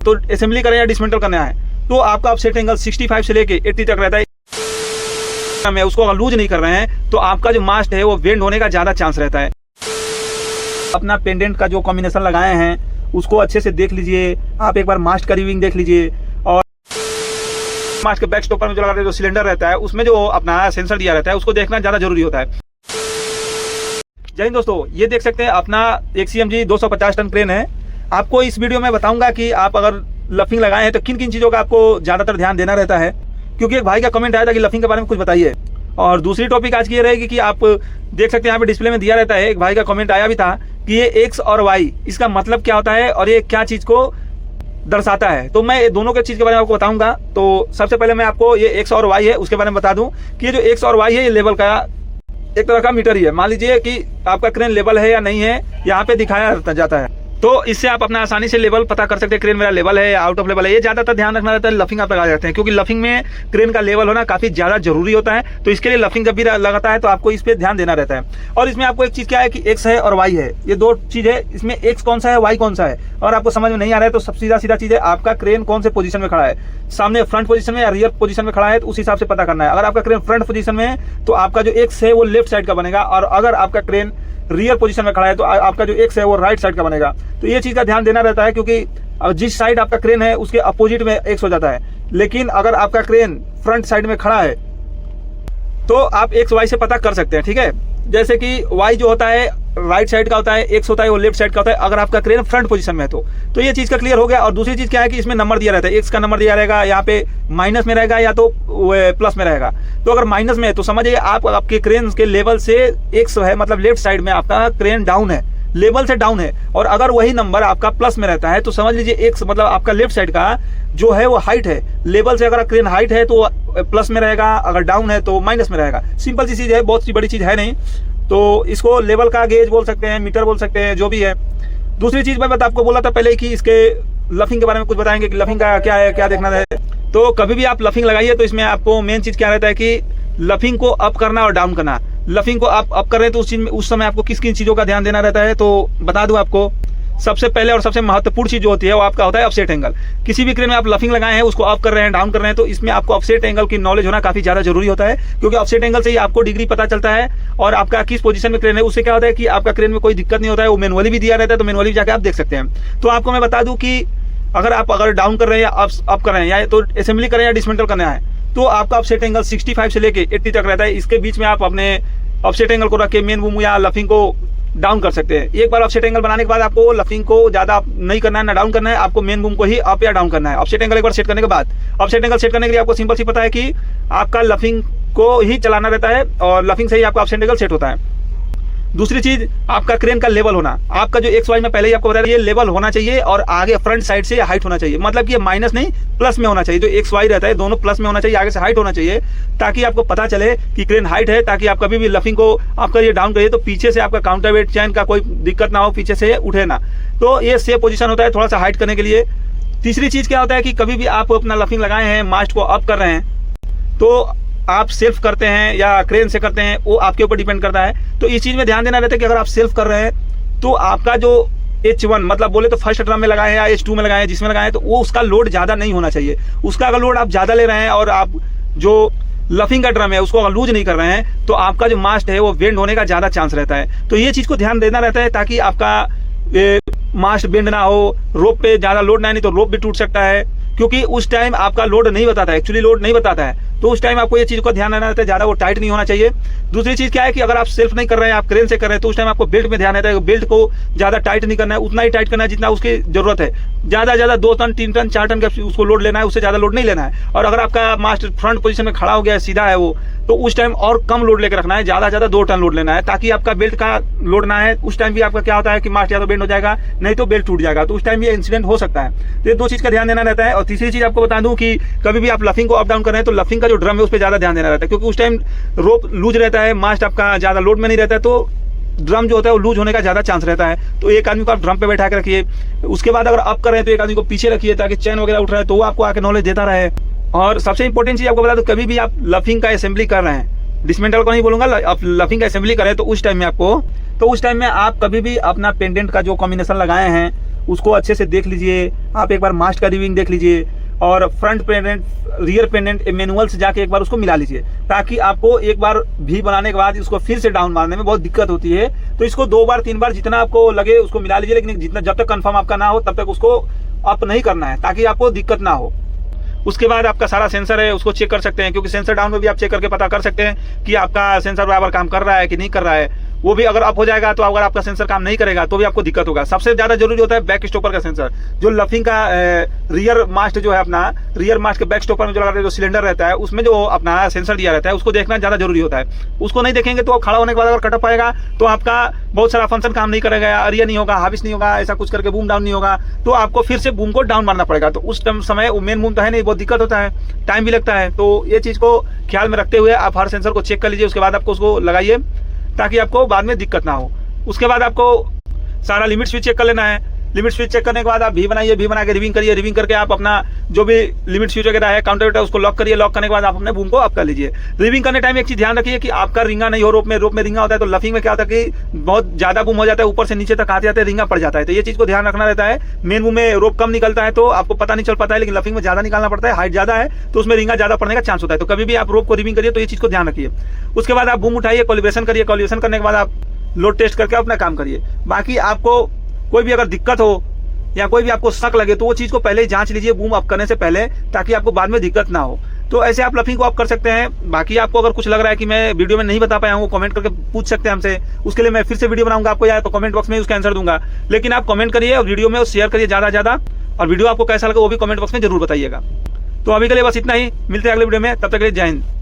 तो असेंबली करें या डिसमेंटल करना है तो आपका ऑफसेट एंगल 65 से लेके 80 तक रहता है। मैं उसको अगर लूज नहीं कर रहे हैं तो आपका जो मास्ट है वो बेंड होने का ज़्यादा चांस रहता है। अपना पेंडेंट का जो कॉम्बिनेशन लगाए हैं उसको अच्छे से देख लीजिए। आप एक बार मास्ट का रिविंग देख लीजिए और मास्ट के बैक स्टॉपर में जो लगा जो सिलेंडर रहता है उसमें जो अपना सेंसर दिया रहता है उसको देखना ज़्यादा जरूरी होता है। जय हिंद दोस्तों, ये देख सकते हैं अपना एक CMG 250 टन क्रेन है। आपको इस वीडियो में बताऊंगा कि आप अगर लफिंग लगाए हैं तो किन किन चीज़ों का आपको ज़्यादातर ध्यान देना रहता है, क्योंकि एक भाई का कमेंट आया था कि लफिंग के बारे में कुछ बताइए। और दूसरी टॉपिक आज की ये रहेगी कि आप देख सकते हैं यहाँ पे डिस्प्ले में दिया रहता है, एक भाई का कमेंट आया भी था कि ये X और Y इसका मतलब क्या होता है और ये क्या चीज़ को दर्शाता है। तो मैं दोनों के चीज़ के बारे में आपको बताऊंगा। तो सबसे पहले मैं आपको ये X और Y है उसके बारे में बता दूं कि ये जो X और Y है ये लेवल का एक तरह का मीटर ही है। मान लीजिए कि आपका क्रेन लेवल है या नहीं है, यहाँ पे दिखाया जाता है। तो इससे आप अपना आसानी से लेवल पता कर सकते हैं, क्रेन मेरा लेवल है या आउट ऑफ लेवल है। ये ज़्यादातर ध्यान रखना रहता है लफिंग आप लगा सकते हैं, क्योंकि लफिंग में क्रेन का लेवल होना काफ़ी ज़्यादा जरूरी होता है। तो इसके लिए लफिंग जब भी लगाता है तो आपको इस पर ध्यान देना रहता है। और इसमें आपको एक चीज़ क्या है कि X है और Y है, ये दो चीज़ है। इसमें X कौन सा है, Y कौन सा है, और आपको समझ में नहीं आ रहा है तो सबसे सीधा चीज़ है आपका क्रेन कौन से पोजीशन में खड़ा है, सामने फ्रंट पोजीशन में या रियर पोजीशन में खड़ा है, तो उस हिसाब से पता करना है। अगर आपका क्रेन फ्रंट पोजीशन में है तो आपका जो X है वो लेफ्ट साइड का बनेगा, और अगर आपका क्रेन रियर पोजीशन में खड़ा है तो आपका जो X है वो राइट साइड का बनेगा। तो ये चीज़ का ध्यान देना रहता है, क्योंकि जिस साइड आपका क्रेन है उसके अपोजिट में X हो जाता है। लेकिन अगर आपका क्रेन फ्रंट साइड में खड़ा है तो आप X Y से पता कर सकते हैं, ठीक है। जैसे कि Y जो होता है राइट साइड का होता है, X होता है वो लेफ्ट साइड का होता है अगर आपका क्रेन फ्रंट पोजीशन में है तो ये चीज़ का क्लियर हो गया। और दूसरी चीज़ क्या है कि इसमें नंबर दिया रहता है, X का नंबर दिया रहेगा, यहाँ पे माइनस में रहेगा या तो प्लस में रहेगा। तो अगर माइनस में है तो समझिए आप आपके क्रेन के लेवल से X है, मतलब लेफ्ट साइड में आपका क्रेन डाउन है, लेवल से डाउन है। और अगर वही नंबर आपका प्लस में रहता है तो समझ लीजिए X मतलब आपका लेफ्ट साइड का जो है वो हाइट है, लेवल से अगर क्रेन हाइट है तो प्लस में रहेगा, अगर डाउन है तो माइनस में रहेगा। सिंपल सी चीज़ है, बहुत सी बड़ी चीज़ है नहीं। तो इसको लेवल का गेज बोल सकते हैं, मीटर बोल सकते हैं, जो भी है। दूसरी चीज़ मैं आपको बोला था पहले कि इसके लफिंग के बारे में कुछ बताएंगे कि लफिंग का क्या है, क्या देखना है। तो कभी भी आप लफिंग लगाइए तो इसमें आपको मेन चीज़ क्या रहता है कि लफिंग को अप करना और डाउन करना। लफिंग को आप अप कर रहे हैं तो उस चीज़ में उस समय आपको किन चीज़ों का ध्यान देना रहता है, तो बता दूं आपको। सबसे पहले और सबसे महत्वपूर्ण चीज़ जो होती है वो आपका होता है ऑफसेट एंगल। किसी भी क्रेन में आप लफिंग लगाए हैं उसको अप कर रहे हैं, डाउन कर रहे हैं, तो इसमें आपको ऑफसेट एंगल की नॉलेज होना काफ़ी ज़्यादा जरूरी होता है, क्योंकि ऑफसेट एंगल से ही आपको डिग्री पता चलता है और आपका किस पोजीशन में क्रेन है। उससे क्या होता है कि आपका क्रेन में कोई दिक्कत नहीं होता है, वो मैनुअली भी दिया रहता है, तो मैनुअली जाकर आप देख सकते हैं। तो आपको मैं बता दूँ कि अगर डाउन कर रहे हैं या अप कर रहे हैं, या तो असेंबली करें या डिसमेंटल करना है, तो आपका ऑफसेट एंगल 65 से लेके 80 तक रहता है। इसके बीच में आप अपने ऑफसेट एंगल को रख के मेन बूम या लफिंग को डाउन कर सकते हैं। एक बार ऑफसेट एंगल बनाने के बाद आपको लफिंग को ज़्यादा नहीं करना है ना डाउन करना है, आपको मेन बूम को ही अप या डाउन करना है। ऑफसेट एंगल एक बार सेट करने के बाद, ऑफसेट एंगल सेट करने के लिए आपको सिंपल सी पता है कि आपका लफिंग को ही चलाना रहता है और लफिंग से ही आपका ऑफसेट एंगल सेट होता है। दूसरी चीज आपका क्रेन का लेवल होना। आपका जो X Y में पहले ही आपको बताया ये लेवल होना चाहिए और आगे फ्रंट साइड से हाइट होना चाहिए, मतलब कि ये माइनस नहीं प्लस में होना चाहिए। जो X Y रहता है दोनों प्लस में होना चाहिए, आगे से हाइट होना चाहिए, ताकि आपको पता चले कि क्रेन हाइट है, ताकि आप कभी भी लफिंग को आप करिए डाउन करिए तो पीछे से आपका काउंटर वेट चैन का कोई दिक्कत ना हो, पीछे से उठे ना। तो ये सेफ पोजिशन होता है थोड़ा सा हाइट करने के लिए। तीसरी चीज क्या होता है कि कभी भी आप अपना लफिंग लगाए हैं, मास्ट को अप कर रहे हैं, तो आप सेल्फ करते हैं या क्रेन से करते हैं वो आपके ऊपर डिपेंड करता है। तो इस चीज़ में ध्यान देना रहता है कि अगर आप सेल्फ कर रहे हैं तो आपका जो H1 मतलब बोले तो फर्स्ट ड्रम में लगाए हैं या H2 में लगाए हैं, जिसमें लगाए हैं, तो वो उसका लोड ज़्यादा नहीं होना चाहिए। उसका अगर लोड आप ज़्यादा ले रहे हैं और आप जो लफिंग का ड्रम है उसको अगर लूज नहीं कर रहे हैं तो आपका जो मास्ट है वो बेंड होने का ज़्यादा चांस रहता है। तो ये चीज़ को ध्यान देना रहता है ताकि आपका मास्ट बेंड ना हो, रोप पे ज़्यादा लोड ना, नहीं तो रोप भी टूट सकता है, क्योंकि उस टाइम आपका लोड नहीं बताता है, एक्चुअली लोड नहीं बताता है। तो उस टाइम आपको ये चीज़ को ध्यान देना रहता है, ज़्यादा वो टाइट नहीं होना चाहिए। दूसरी चीज़ क्या है कि अगर आप सेल्फ नहीं कर रहे हैं, आप क्रेन से कर रहे हैं, तो उस टाइम आपको बेल्ट में ध्यान रहता है। बेल्ट को ज़्यादा टाइट नहीं करना है, उतना ही टाइट करना है जितना उसकी ज़रूरत है। ज़्यादा 2 टन 3 टन 4 टन का उसको लोड लेना है, उससे ज़्यादा लोड नहीं लेना है। और अगर आपका मास्ट फ्रंट पोजीशन में खड़ा हो गया है, सीधा है वो, तो उस टाइम और कम लोड लेकर रखना है, ज़्यादा 2 टन लोड लेना है, ताकि आपका बेल्ट का लोड ना है। उस टाइम भी आपका क्या होता है कि मास्ट या तो बेंड हो जाएगा, नहीं तो बेल्ट टूट जाएगा, तो उस टाइम ये इंसिडेंट हो सकता है। तो ये 2 चीज़ का ध्यान देना रहता है। और तीसरी चीज़ आपको बता दूं कि कभी भी आप लफिंग को अप डाउन कर रहे हैं तो लफिंग का जो ड्रम है उस पर ज़्यादा ध्यान देना रहता है, क्योंकि उस टाइम रोप लूज रहता है, मास्ट आपका ज़्यादा लोड में नहीं रहता है, तो ड्रम जो होता है वो लूज होने का ज़्यादा चांस रहता है। तो एक आदमी को आप ड्रम पे बैठा के रखिए। उसके बाद अगर अप कर रहे हैं तो एक आदमी को पीछे रखिए, ताकि चैन वगैरह उठ रहा है तो वो आपको आके नॉलेज देता रहे। और सबसे इंपॉर्टेंट चीज़ आपको बता दो, कभी भी आप लफिंग का असेंबली कर रहे हैं, डिसमेंटल को नहीं बोलूँगा, आप लफिंग का असेंबली करें तो उस टाइम में आप कभी भी अपना पेंडेंट का जो कॉम्बिनेशन लगाए हैं उसको अच्छे से देख लीजिए। आप एक बार मास्ट का रिविंग देख लीजिए और front pendant rear pendant manual से जाके एक बार उसको मिला लीजिए, ताकि आपको एक बार भी बनाने के बाद इसको फिर से डाउन मारने में बहुत दिक्कत होती है। तो इसको 2 बार 3 बार जितना आपको लगे उसको मिला लीजिए, लेकिन जितना जब तक कंफर्म आपका ना हो तब तक उसको अप नहीं करना है, ताकि आपको दिक्कत ना हो। उसके बाद आपका सारा सेंसर है उसको चेक कर सकते हैं, क्योंकि सेंसर डाउन में भी आप चेक करके पता कर सकते हैं कि आपका सेंसर बराबर काम कर रहा है कि नहीं कर रहा है। वो भी अगर अप हो जाएगा तो अगर आपका सेंसर काम नहीं करेगा तो भी आपको दिक्कत होगा। सबसे ज्यादा जरूरी होता है बैक स्टॉपर का सेंसर, जो लफिंग का रियर मास्ट जो है अपना रियर मास्ट के बैक स्टॉपर में जो लगा जो सिलेंडर रहता है उसमें जो अपना सेंसर दिया रहता है उसको देखना ज्यादा जरूरी होता है। उसको नहीं देखेंगे तो खड़ा होने के बाद अगर कटअप आएगा तो आपका बहुत सारा फंक्शन काम नहीं करेगा, अरिया नहीं होगा, हाविस नहीं होगा, ऐसा कुछ करके बूम डाउन नहीं होगा, तो आपको फिर से बूम को डाउन मारना पड़ेगा। तो उस समय मेन बूम तो है नहीं, बहुत दिक्कत होता है, टाइम भी लगता है। तो ये चीज को ख्याल में रखते हुए आप हर सेंसर को चेक कर लीजिए, उसके बाद आपको उसको लगाइए ताकि आपको बाद में दिक्कत ना हो। उसके बाद आपको सारा लिमिट स्विच चेक कर लेना है। लिमिट स्विच चेक करने के बाद आप भी बनाइए, भी बना के रिविंग करिए, रिविंग करके आप अपना जो भी लिमिट स्विच वगैरह है काउंटर उसको लॉक करिए। लॉक करने के बाद आप अपने बूम को अप कर लीजिए। रिविंग करने टाइम एक चीज ध्यान रखिए कि आपका रिंगा नहीं हो। रोप में रिंगा होता है तो लफिंग में क्या होता है कि बहुत ज्यादा बूम हो जाता है, ऊपर से नीचे तक आते जाते रिंगा पड़ जाता है। तो ये चीज को ध्यान रखना रहता है। मेन बूम में रोप कम निकलता है तो आपको पता नहीं चल पाता है, लेकिन लफिंग में ज्यादा निकालना पड़ता है, हाइट ज्यादा है तो उसमें रिंगा ज्यादा पड़ने का चांस होता है। तो कभी भी आप रोप को रिविंग करिए तो ये चीज को ध्यान रखिए। उसके बाद आप बूम उठाइए, कॉलिब्रेशन करिए, कॉलिब्रेशन करने के बाद आप लोड टेस्ट करके अपना काम करिए। बाकी आपको कोई भी अगर दिक्कत हो या कोई भी आपको शक लगे तो वो चीज को पहले ही जांच लीजिए बूम अप करने से पहले, ताकि आपको बाद में दिक्कत ना हो। तो ऐसे आप लफिंग को अप कर सकते हैं। बाकी आपको अगर कुछ लग रहा है कि मैं वीडियो में नहीं बता पाया हूँ, कमेंट करके पूछ सकते हैं हमसे, उसके लिए मैं फिर से वीडियो बनाऊंगा आपको, या तो कमेंट बॉक्स में उसका आंसर दूंगा। लेकिन आप कमेंट करिए और वीडियो में शेयर करिए ज्यादा ज्यादा, और वीडियो आपको कैसा लगा वो भी कमेंट बॉक्स में जरूर बताइएगा। तो अभी के लिए बस इतना ही, मिलते हैं अगले वीडियो में, तब तक के लिए जय हिंद।